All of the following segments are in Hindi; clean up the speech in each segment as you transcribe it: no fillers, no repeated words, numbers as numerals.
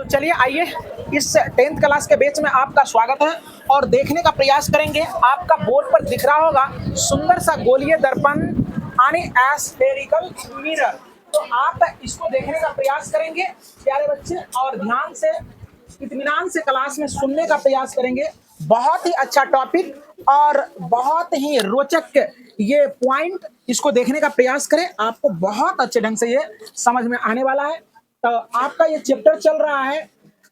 तो चलिए आइए इस 10th क्लास के बैच में आपका स्वागत है और देखने का प्रयास करेंगे। आपका बोर्ड पर दिख रहा होगा सुंदर सा गोलीय दर्पण यानी एस्फेरिकल मिरर। तो आप इसको देखने का प्रयास करेंगे प्यारे बच्चे और ध्यान से इत्मीनान से क्लास में सुनने का प्रयास करेंगे। बहुत ही अच्छा टॉपिक और बहुत ही रोचक ये पॉइंट, इसको देखने का प्रयास करें, आपको बहुत अच्छे ढंग से ये समझ में आने वाला है। तो आपका ये चैप्टर चल रहा है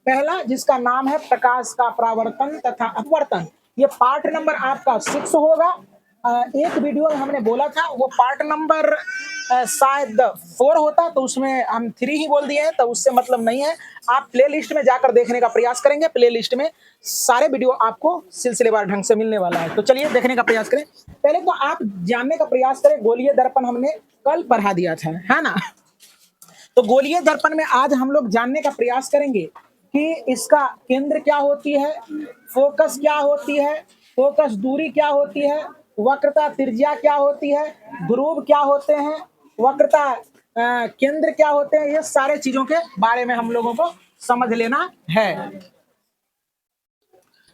पहला, जिसका नाम है प्रकाश का परावर्तन तथा अपवर्तन। ये पार्ट नंबर आपका 6 होगा। एक वीडियो में हमने बोला था वो पार्ट नंबर शायद 4 होता, तो उसमें हम 3 ही बोल दिए हैं, तो उससे मतलब नहीं है। आप प्ले लिस्ट में जाकर देखने का प्रयास करेंगे, प्ले लिस्ट में सारे वीडियो आपको सिलसिलेवार ढंग से मिलने वाला है। तो चलिए देखने का प्रयास करें। पहले तो आप जानने का प्रयास करें, गोलीय दर्पण हमने कल पढ़ा दिया था, है ना। तो गोलीय दर्पण में आज हम लोग जानने का प्रयास करेंगे कि इसका केंद्र क्या होती है, फोकस क्या होती है, फोकस दूरी क्या होती है, वक्रता त्रिज्या क्या होती है, ध्रुव क्या होते हैं, वक्रता केंद्र क्या होते हैं। ये सारे चीजों के बारे में हम लोगों को समझ लेना है।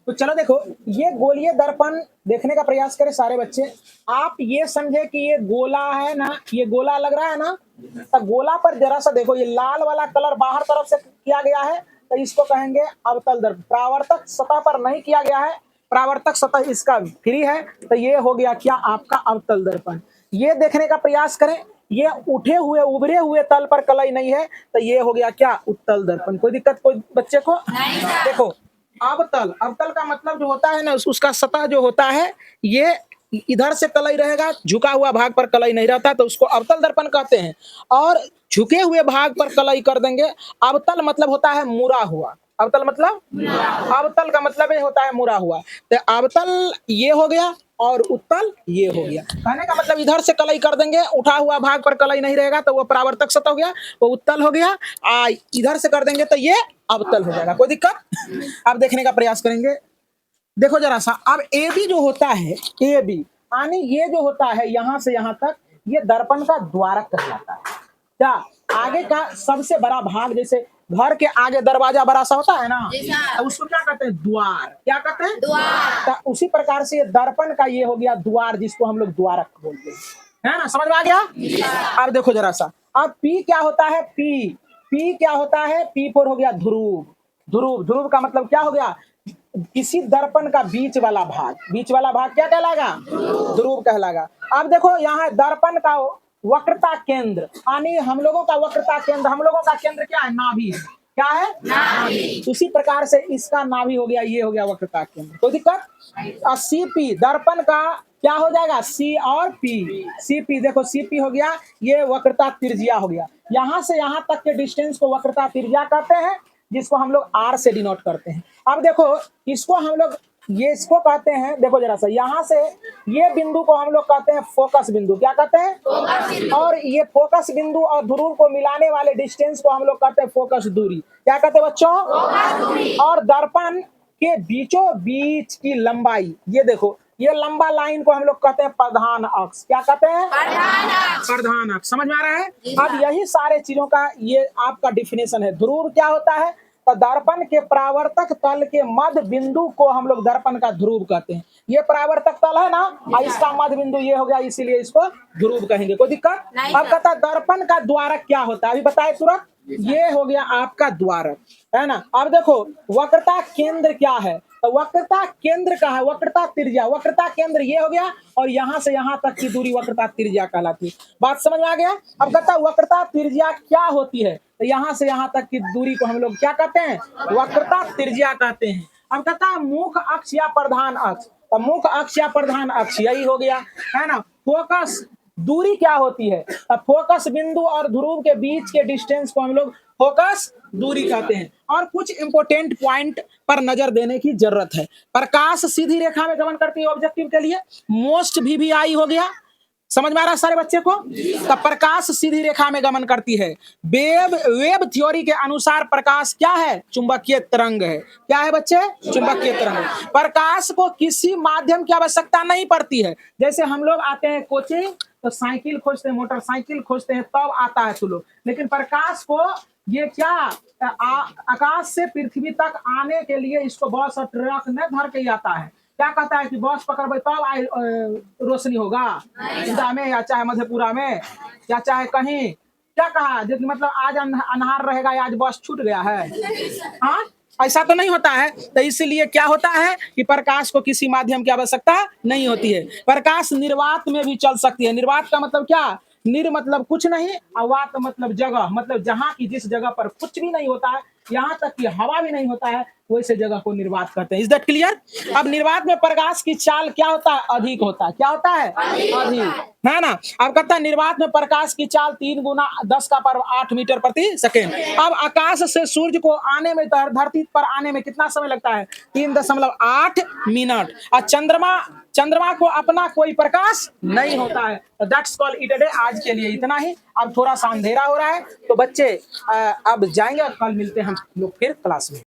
तो चलो देखो, ये गोलीय दर्पण देखने का प्रयास करें सारे बच्चे। आप ये समझे कि ये गोला है ना, ये गोला लग रहा है ना, तो गोला पर जरा सा देखो, ये लाल वाला कलर बाहर तरफ से किया गया है, तो इसको कहेंगे अवतल दर्पण। परावर्तक सतह पर नहीं किया गया है, परावर्तक सतह इसका फ्री है, तो ये हो गया क्या, आपका अवतल दर्पण। ये देखने का प्रयास करें, ये उठे हुए उभरे हुए तल पर कलई नहीं है, तो ये हो गया क्या, उत्तल दर्पण। कोई दिक्कत कोई बच्चे को? देखो, अवतल, अवतल का मतलब जो होता है ना, उसका सतह जो होता है ये इधर से कलई रहेगा, झुका हुआ भाग पर कलई नहीं रहता, तो उसको अवतल दर्पण कहते हैं। और झुके हुए भाग पर कलई कर देंगे। अवतल मतलब होता है मुड़ा हुआ, अवतल मतलब, अवतल का मतलब ये होता है मुड़ा हुआ। तो अवतल ये हो गया और उत्तल ये हो गया। कहने का मतलब इधर से कलई कर देंगे, उठा हुआ भाग पर कलई नहीं रहेगा, तो वो परावर्तक सतह हो गया, वो उत्तल हो गया। इधर से कर देंगे तो ये अवतल हो जाएगा। कोई दिक्कत? अब देखने का प्रयास करेंगे। देखो जरा सा, अब ए बी जो होता है, ए बी यानी ये जो होता है यहां से यहां तक, ये दर्पण का द्वारक कहलाता है। क्या, आगे का सबसे बड़ा भाग, जैसे घर के आगे दरवाजा बड़ा सा होता है ना, तो उसको क्या कहते हैं, द्वार। क्या कहते हैं, द्वार। तो उसी प्रकार से दर्पण का ये हो गया द्वार, जिसको हम लोग द्वारक बोलते हैं, है ना। समझ में आ गया? अब देखो जरा सा, अब पी क्या होता है, पी, पी क्या होता है, पी पर हो गया ध्रुव। ध्रुव, ध्रुव का मतलब क्या हो गया, किसी दर्पण का बीच वाला भाग, बीच वाला भाग क्या कहलाएगा, ध्रुव कहलाएगा। अब देखो यहाँ दर्पण का वक्रता केंद्र, यानी हम लोगों का वक्रता केंद्र, हम लोगों का केंद्र क्या है, नाभि है। क्या है, नाभि। उसी प्रकार से इसका नाभि हो गया, ये हो गया वक्रता केंद्र। कोई दिक्कत? सी पी, दर्पण का क्या हो जाएगा, सी और पी, सी पी। देखो सी पी हो गया, ये वक्रता त्रिज्या हो गया। यहाँ से यहाँ तक के डिस्टेंस को वक्रता त्रिज्या कहते हैं, जिसको हम लोग आर से डिनोट करते हैं। अब देखो इसको हम लोग ये इसको कहते हैं, देखो जरा सा, यहाँ से ये बिंदु को हम लोग कहते हैं फोकस बिंदु। क्या कहते हैं, फोकस बिंदु। और ये फोकस बिंदु और ध्रुव को मिलाने वाले डिस्टेंस को हम लोग कहते हैं फोकस दूरी। क्या कहते हैं बच्चों, फोकस दूरी। और दर्पण के बीचों बीच की लंबाई, ये देखो, ये लंबा लाइन को हम लोग कहते हैं प्रधान अक्ष। क्या कहते हैं, प्रधान अक्ष, प्रधान अक्ष। समझ में आ रहा है? अब यही सारे चीजों का ये आपका डिफिनेशन है। ध्रुव क्या होता है, तो दर्पण के परावर्तक तल के मध्य बिंदु को हम लोग दर्पण का ध्रुव कहते हैं। ये परावर्तक तल है ना, इसका मध्य बिंदु ये हो गया, इसीलिए इसको ध्रुव कहेंगे। कोई दिक्कत? अब कहता है दर्पण का द्वारक क्या होता है, अभी बताए तुरंत। ये हो गया आपका द्वारक, है ना। अब देखो वक्रता केंद्र क्या है, तो वक्रता केंद्र का है वक्रता त्रिज्या। वक्रता केंद्र ये हो गया और यहाँ से यहाँ तक की दूरी वक्रता त्रिज्या कहलाती है। बात समझ में आ गया? अब कहता है वक्रता त्रिज्या क्या होती है, तो यहाँ से यहाँ तक की दूरी को हम लोग क्या कहते हैं, वक्रता त्रिज्या कहते हैं। अब कहता है मुख्य अक्ष या प्रधान अक्ष, तो मुख्य अक्ष या प्रधान अक्ष यही हो गया, है ना। फोकस दूरी क्या होती है, अब फोकस बिंदु और ध्रुव के बीच के डिस्टेंस को हम लोग फोकस दूरी कहते हैं। और कुछ इंपोर्टेंट पॉइंट पर नजर देने की जरूरत है। प्रकाश सीधी रेखा में गमन करती है ऑब्जेक्टिव के लिए, मोस्ट VVI हो गया। समझ में आ रहा है सारे बच्चे को? तो प्रकाश सीधी रेखा में गमन करती है। वेब थ्योरी के अनुसार प्रकाश क्या है, चुंबकीय तरंग है। क्या है बच्चे, चुंबकीय तरंग। प्रकाश को किसी माध्यम की आवश्यकता नहीं पड़ती है। जैसे हम लोग आते हैं कोचिंग, तो साइकिल खोजते हैं, मोटरसाइकिल खोजते हैं, तब आता है तो लोग, लेकिन प्रकाश को ये क्या आकाश से पृथ्वी तक आने के लिए इसको बस और ट्रक न धर के ही आता है। क्या कहता है कि बस पकड़बे तब रोशनी होगा इंडिया में, या चाहे मधेपुरा में, या चाहे कहीं। क्या कहा मतलब आज अनहार रहेगा या आज बस छूट गया है? हाँ, ऐसा तो नहीं होता है। तो इसीलिए क्या होता है कि प्रकाश को किसी माध्यम की आवश्यकता नहीं होती है। प्रकाश निर्वात में भी चल सकती है। निर्वात का मतलब क्या? निर मतलब कुछ नहीं, अवात मतलब जगह, मतलब जहां की जिस जगह पर कुछ भी नहीं होता है, यहाँ तक कि हवा भी नहीं होता है, वैसे जगह को निर्वात कहते हैं। Is that clear? अब निर्वात में प्रकाश की चाल क्या होता है? अधिक होता है। क्या होता है? अधिक, है ना। अब कहता है निर्वात में प्रकाश की चाल 3 गुना 10⁸ मीटर प्रति सेकेंड। अब आकाश से सूर्य को आने में, धरती पर आने में कितना समय लगता है? 3.8 मिनट। और चंद्रमा को अपना कोई प्रकाश नहीं होता है। That's call it a day. आज के लिए इतना ही। अब थोड़ा सा अंधेरा हो रहा है तो बच्चे अब जाएंगे और कल मिलते हैं हम लोग फिर क्लास में।